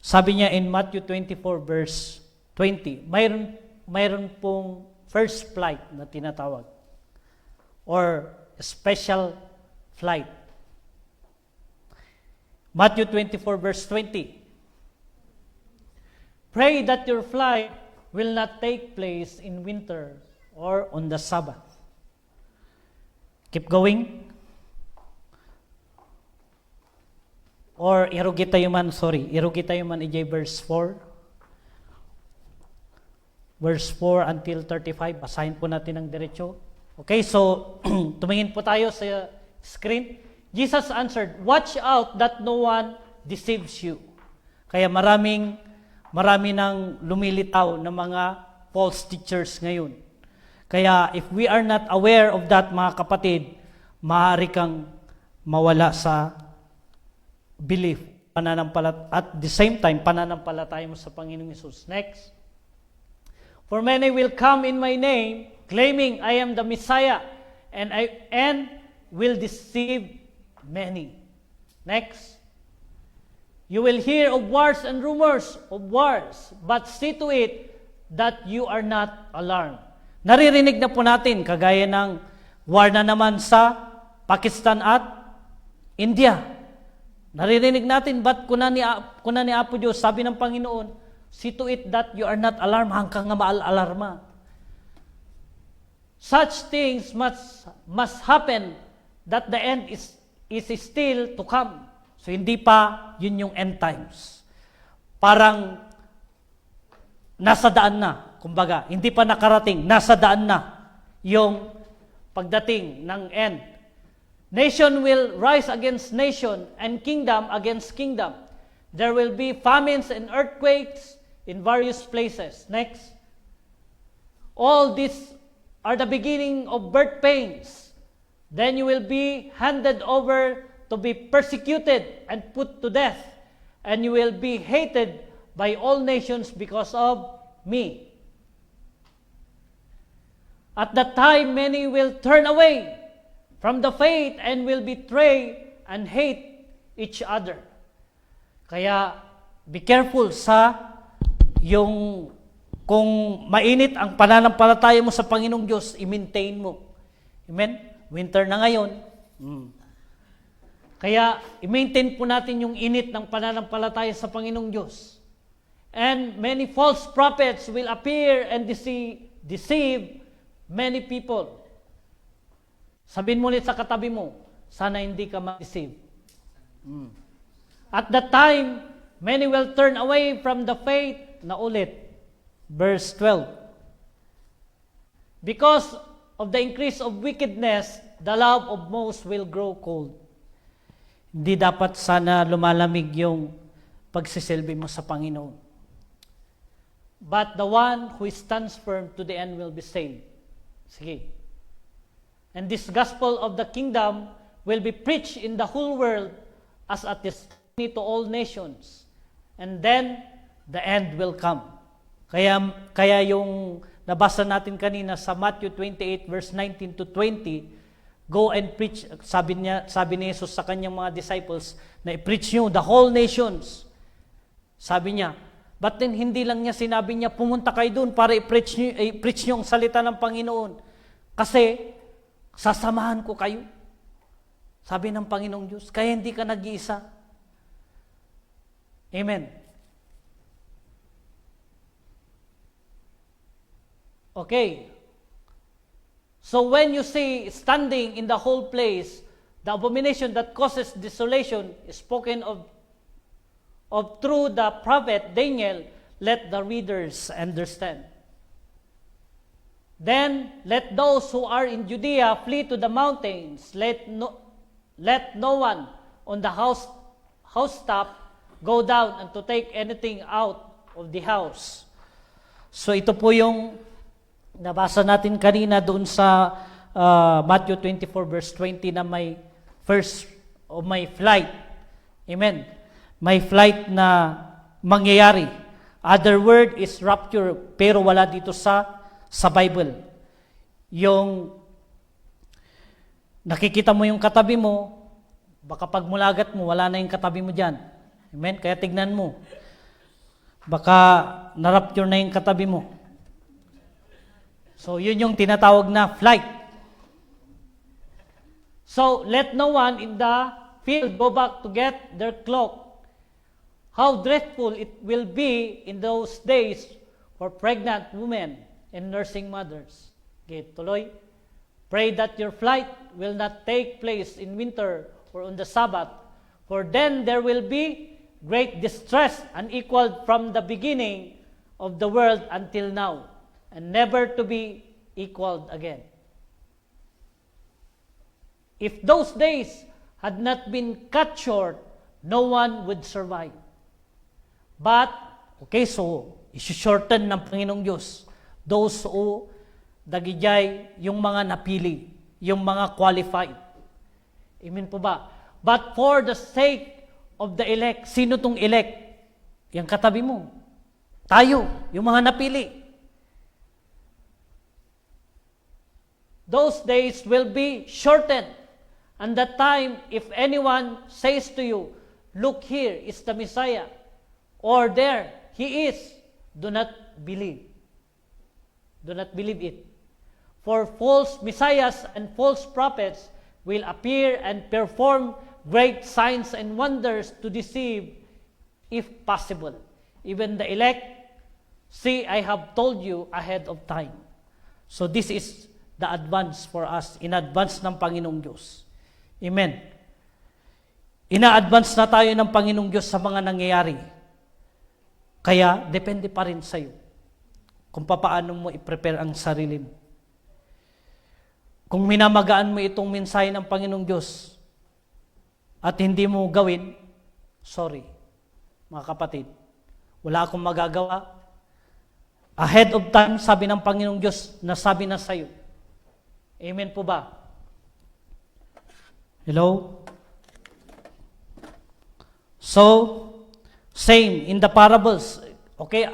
Sabi niya in Matthew 24 verse 20, mayroon pong first flight na tinatawag or special flight. Matthew 24 verse 20. Pray that your flight will not take place in winter or on the Sabbath. Keep going. Or irugi tayo man ijay verse 4. Verse 4 until 35. Basahin po natin ng diretso. Okay, so tumingin po tayo sa screen. Jesus answered, "Watch out that no one deceives you." Kaya marami nang lumilitaw na mga false teachers ngayon. Kaya if we are not aware of that, mga kapatid, maaari kang mawala sa belief, at the same time, pananampalataya mo sa Panginoong Hesus. Next. For many will come in my name, claiming I am the Messiah, and will deceive many. Next. You will hear of wars and rumors of wars, but see to it that you are not alarmed. Naririnig na po natin, kagaya ng war na naman sa Pakistan at India. Naririnig natin, but kuna ni Apo Diyos, sabi ng Panginoon, see to it that you are not alarmed, hanggang nga maal-alarma. Such things must happen, that the end is still to come. So hindi pa yun yung end times. Parang nasa daan na, kumbaga, hindi pa nakarating, nasa daan na yung pagdating ng end. Nation will rise against nation and kingdom against kingdom. There will be famines and earthquakes in various places. Next. All these are the beginning of birth pains. Then you will be handed over to be persecuted and put to death, and you will be hated by all nations because of me. At that time, many will turn away from the faith and will betray and hate each other. Kaya, be careful sa yung kung mainit ang pananampalataya mo sa Panginoong Diyos, i-maintain mo. Amen? Winter na ngayon. Kaya, i-maintain po natin yung init ng pananampalataya sa Panginoong Diyos. And many false prophets will appear and deceive many people. Sabihin mo ulit sa katabi mo, sana hindi ka ma-deceive. At that time, many will turn away from the faith. Na ulit, verse 12. Because of the increase of wickedness, the love of most will grow cold. Hindi dapat sana lumalamig yung pagsisilbi mo sa Panginoon. But the one who stands firm to the end will be saved. Sige. And this gospel of the kingdom will be preached in the whole world as a testimony to all nations. And then, the end will come. Kaya yung nabasa natin kanina sa Matthew 28 verse 19 to 20, go and preach, sabi ni Jesus sa kanyang mga disciples, na i-preach nyo the whole nations. Sabi niya, but then hindi lang niya sinabi niya, pumunta kayo doon para i-preach nyo ang salita ng Panginoon. Kasi, sasamahan ko kayo. Sabi ng Panginoong Diyos, kaya hindi ka nag-iisa. Amen. Okay. So when you see standing in the whole place, the abomination that causes desolation is spoken of through the prophet Daniel, let the readers understand. Then let those who are in Judea flee to the mountains. Let no one on the housetop go down and to take anything out of the house. So ito po yung nabasa natin kanina doon sa Matthew 24 verse 20 na may flight. Amen. May flight na mangyayari. Other word is rapture, pero wala dito sa Bible. Yung nakikita mo yung katabi mo, baka pag mulagat mo, wala na yung katabi mo dyan. Amen? Kaya tignan mo. Baka na-rapture na yung katabi mo. So, yun yung tinatawag na flight. So, let no one in the field go back to get their cloak. How dreadful it will be in those days for pregnant women and nursing mothers. Okay, tuloy. Pray that your flight will not take place in winter or on the Sabbath, for then there will be great distress unequaled from the beginning of the world until now, and never to be equaled again. If those days had not been cut short, no one would survive. But, okay, so, isi-shorten ng Panginoong Diyos those who dagijay, yung mga napili, yung mga qualified. Amen po ba? But for the sake of the elect, sino tong elect? Yang katabi mo. Tayo, yung mga napili. Those days will be shortened. And that time, if anyone says to you, look, here is the Messiah, or there, he is, do not believe. Do not believe it. For false messiahs and false prophets will appear and perform great signs and wonders to deceive, if possible, even the elect. See, I have told you ahead of time. So this is the advance for us, in advance ng Panginoong Diyos. Amen. Ina-advance na tayo ng Panginoong Diyos sa mga nangyayari. Kaya, depende pa rin sa'yo kung paano mo i-prepare ang sarili mo. Kung minamagaan mo itong mensahe ng Panginoong Diyos at hindi mo gawin, sorry, mga kapatid, wala akong magagawa. Ahead of time, sabi ng Panginoong Diyos, nasabi na sa'yo. Amen po ba? Hello? So, same in the parables. Okay,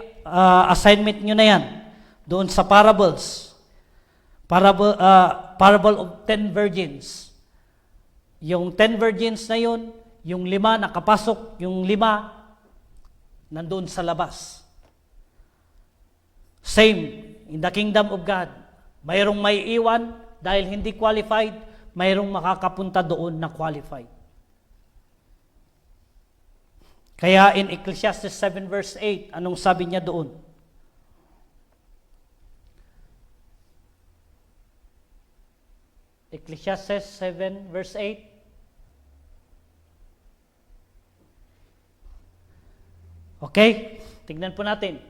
assignment nyo na yan. Doon sa parables. Parable of 10 virgins. Yung 10 virgins na yun, yung 5 nakapasok, yung 5 nandoon sa labas. Same in the kingdom of God. Mayroong may iwan dahil hindi qualified, mayroong makakapunta doon na qualified. Kaya in Ecclesiastes 7 verse 8, anong sabi niya doon? Ecclesiastes 7 verse 8. Okay, tignan po natin.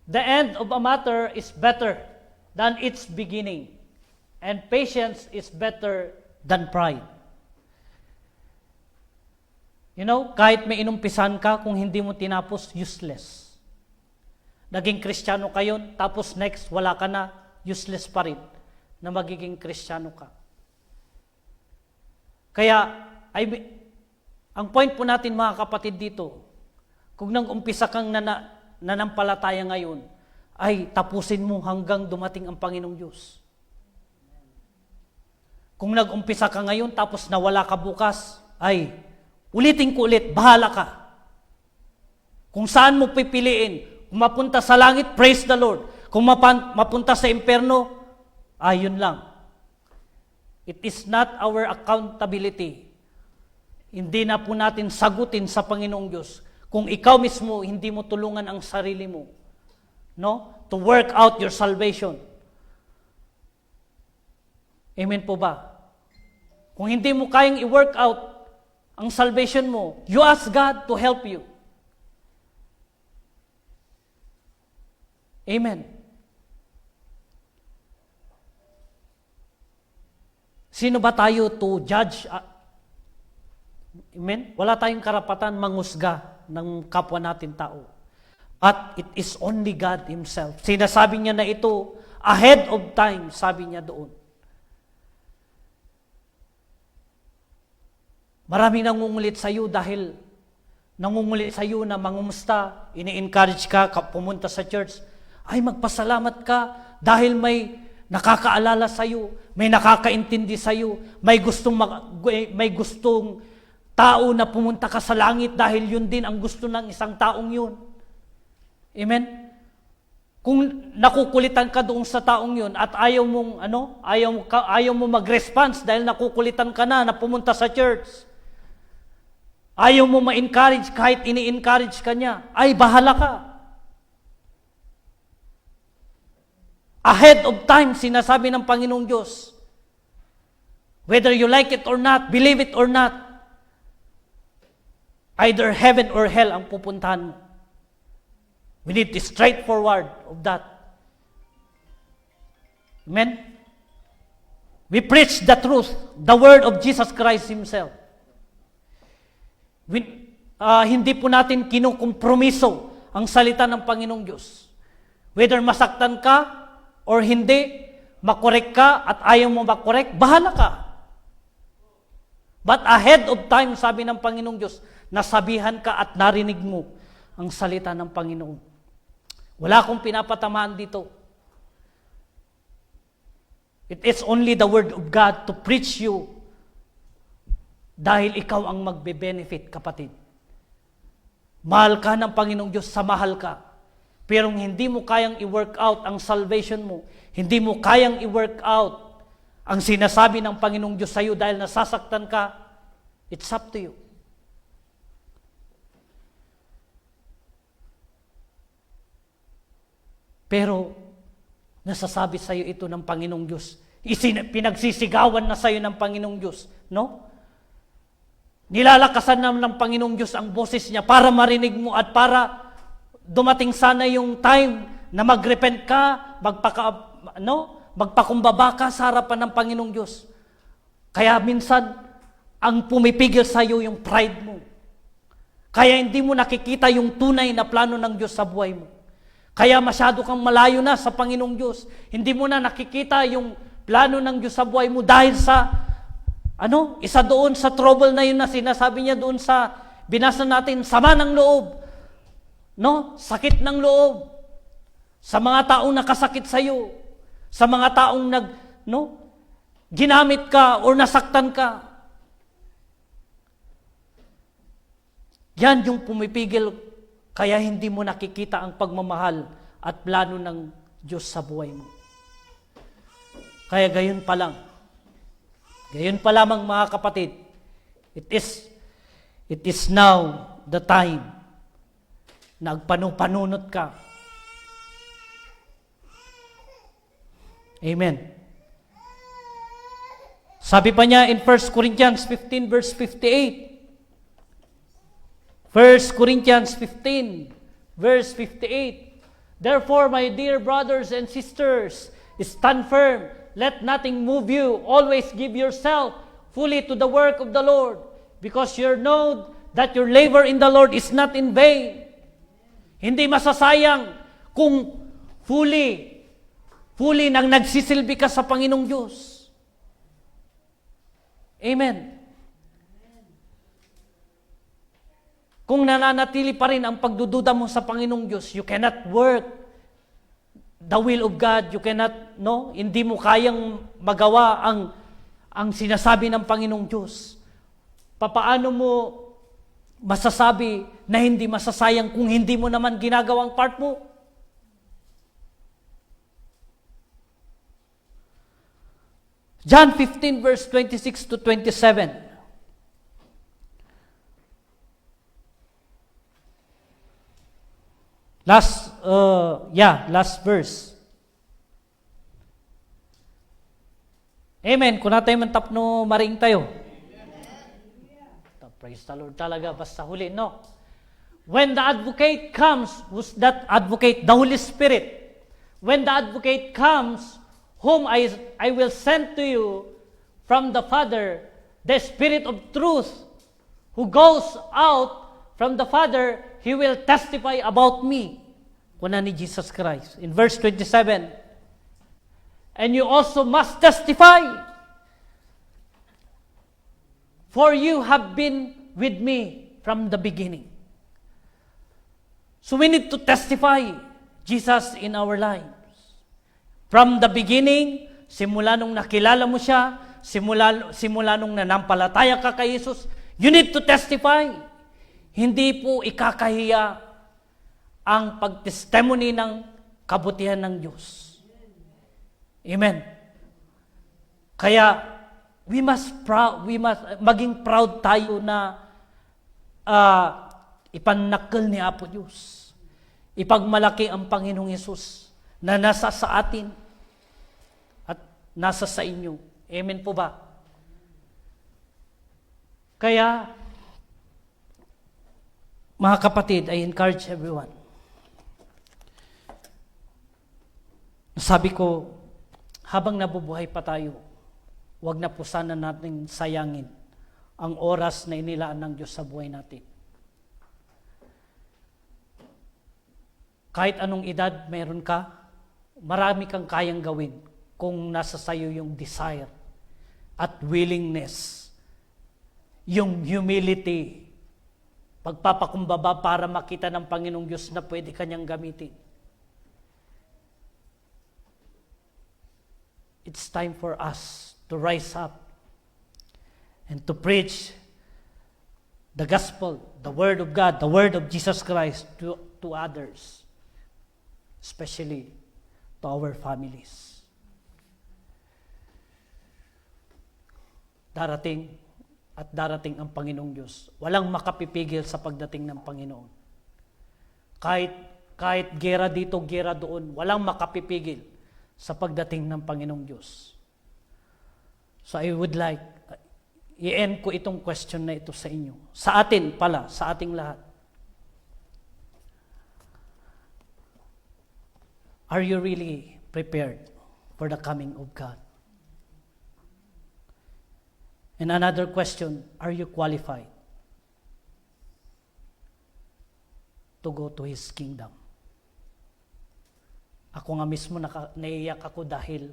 The end of a matter is better than its beginning, and patience is better than pride. You know, kahit may inumpisan ka, kung hindi mo tinapos, useless. Naging Kristiyano kayo, tapos next, wala ka na, useless pa rin na magiging Kristiyano ka. Kaya, ang point po natin mga kapatid dito, kung nang-umpisa kang nanampalataya ngayon, ay tapusin mo hanggang dumating ang Panginoong Diyos. Kung nag-umpisa ka ngayon, tapos nawala ka bukas, ay ulitin ko ulit, bahala ka. Kung saan mo pipiliin, kung mapunta sa langit, praise the Lord. Kung mapunta sa impyerno, ayun lang. It is not our accountability. Hindi na po natin sagutin sa Panginoong Diyos. Kung ikaw mismo, hindi mo tulungan ang sarili mo, no? To work out your salvation. Amen po ba? Kung hindi mo kayang i-work out ang salvation mo, you ask God to help you. Amen. Sino ba tayo to judge? Amen? Wala tayong karapatan mangusga ng kapwa natin tao. But it is only God Himself. Sinasabi niya na ito ahead of time, sabi niya doon. Maraming nangungulit sa iyo dahil nangungulit sa iyo na mangumusta, ini-encourage ka, pumunta sa church. Ay, magpasalamat ka dahil may nakakaalala sa iyo, may nakakaintindi sa iyo, may gustong tao na pumunta ka sa langit dahil yun din ang gusto ng isang taong yun. Amen? Kung nakukulitan ka doon sa taong yun at ayaw mo mag-response dahil nakukulitan ka na pumunta sa church. Ayaw mo ma-encourage kahit ini-encourage ka niya. Ay, bahala ka. Ahead of time, sinasabi ng Panginoong Diyos. Whether you like it or not, believe it or not, either heaven or hell ang pupuntahan mo. We need to straightforward of that. Amen? We preach the truth, the word of Jesus Christ Himself. Hindi po natin kinukompromiso ang salita ng Panginoong Diyos. Whether masaktan ka or hindi, makorek ka at ayaw mo makorek, bahala ka. But ahead of time, sabi ng Panginoong Diyos, nasabihan ka at narinig mo ang salita ng Panginoon. Wala akong pinapatamaan dito. It is only the Word of God to preach you dahil ikaw ang magbe-benefit, kapatid. Mahal ka ng Panginoong Diyos, sa mahal ka. Pero hindi mo kayang i-work out ang salvation mo, hindi mo kayang i-work out ang sinasabi ng Panginoong Diyos sa iyo dahil nasasaktan ka, it's up to you. Pero, nasasabi sa iyo ito ng Panginoong Diyos. Pinagsisigawan na sa iyo ng Panginoong Diyos. No? Nilalakasan naman ng Panginoong Diyos ang boses niya para marinig mo at dumating sana yung time na mag-repent ka, magpakumbaba ka sa harapan ng Panginoong Diyos. Kaya minsan, ang pumipigil sa iyo yung pride mo. Kaya hindi mo nakikita yung tunay na plano ng Diyos sa buhay mo. Kaya masyado kang malayo na sa Panginoong Diyos. Hindi mo na nakikita yung plano ng Diyos sa buhay mo dahil sa, isa doon sa trouble na yun na sinasabi niya doon sa, binasa natin, sama ng loob. No? Sakit ng loob. Sa mga taong nakasakit sa iyo. Sa mga taong ginamit ka o nasaktan ka. Yan yung pumipigil. Kaya hindi mo nakikita ang pagmamahal at plano ng Diyos sa buhay mo. Kaya gayon pa lang. Gayon pa lamang, mga kapatid. It is now the time na agpanunot ka. Amen. Sabi pa niya in 1 Corinthians 15 verse 58. 1 Corinthians 15, verse 58. Therefore, my dear brothers and sisters, stand firm. Let nothing move you. Always give yourself fully to the work of the Lord, because you know that your labor in the Lord is not in vain. Hindi masasayang kung fully nang nagsisilbi ka sa Panginoong Diyos. Amen. Kung nananatili pa rin ang pagdududa mo sa Panginoong Diyos, you cannot work the will of God. You cannot, hindi mo kayang magawa ang sinasabi ng Panginoong Diyos. Papaano mo masasabi na hindi masasayang kung hindi mo naman ginagawang part mo? John 15 verse 26 to 27. Last verse. Amen. Kung natin man tapno maring tayo. Praise the Lord talaga. Basta huli, no? When the advocate comes, who's that advocate? The Holy Spirit. When the advocate comes, whom I will send to you from the Father, the Spirit of truth, who goes out from the Father, He will testify about me. Kuna ni Jesus Christ. In verse 27, and you also must testify, for you have been with me from the beginning. So we need to testify Jesus in our lives. From the beginning, simula nung nakilala mo siya, simula nung nanampalataya ka kay Jesus, you need to testify. Hindi po ikakahiya ang pagtestimony ng kabutihan ng Diyos. Amen. Kaya, we must maging proud tayo na ipanakal ni Apo Diyos. Ipagmalaki ang Panginoong Hesus na nasa sa atin at nasa sa inyo. Amen po ba? Kaya, mga kapatid, I encourage everyone. Sabi ko, habang nabubuhay pa tayo, huwag na po sana natin sayangin ang oras na inilaan ng Diyos sa buhay natin. Kahit anong edad meron ka, marami kang kayang gawin kung nasa sayo yung desire at willingness, yung humility, pagpapakumbaba para makita ng Panginoong Diyos na pwede kanyang gamitin. It's time for us to rise up and to preach the gospel, the word of God, the word of Jesus Christ to others, especially to our families. Darating at darating ang Panginoong Diyos. Walang makapipigil sa pagdating ng Panginoon. Kahit gera dito, gera doon, walang makapipigil sa pagdating ng Panginoong Diyos. So I would like, i-end ko itong question na ito sa inyo. Sa atin pala, sa ating lahat. Are you really prepared for the coming of God? And another question, are you qualified to go to His kingdom? Ako nga mismo naiiyak ako dahil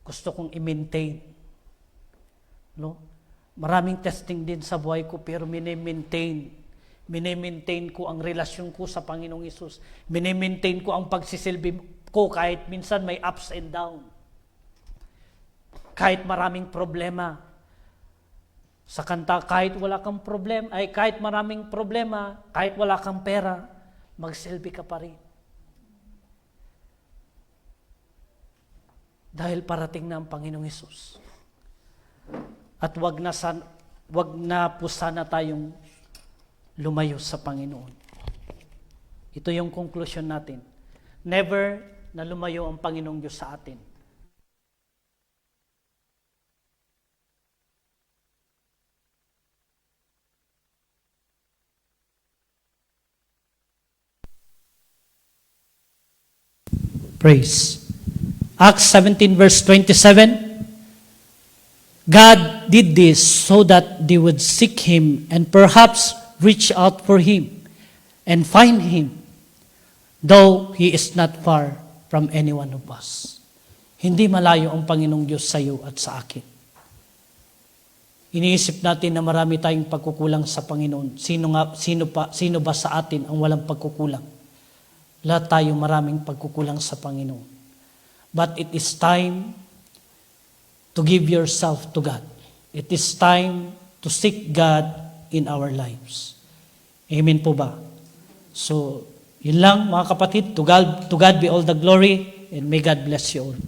gusto kong i-maintain. No? Maraming testing din sa buhay ko pero mini-maintain ko ang relasyon ko sa Panginoong Hesus. Mini-maintain ko ang pagsisilbi ko kahit minsan may ups and down. Kahit maraming problema. Sa kanta, kahit wala kang problema, kahit maraming problema, kahit wala kang pera, magsilbi ka pa rin. Dahil parating na ang Panginoong Hesus. At wag na po sana tayong lumayo sa Panginoon. Ito yung conclusion natin. Never na lumayo ang Panginoong Diyos sa atin. Praise. Acts 17 verse 27, God did this so that they would seek Him and perhaps reach out for Him and find Him, though He is not far from any one of us. Hindi malayo ang Panginoong Diyos sa iyo at sa akin. Iniisip natin na marami tayong pagkukulang sa Panginoon. Sino ba sa atin ang walang pagkukulang? Lahat tayo maraming pagkukulang sa Panginoon. But it is time to give yourself to God. It is time to seek God in our lives. Amen po ba? So, yun lang mga kapatid. To God be all the glory and may God bless you all.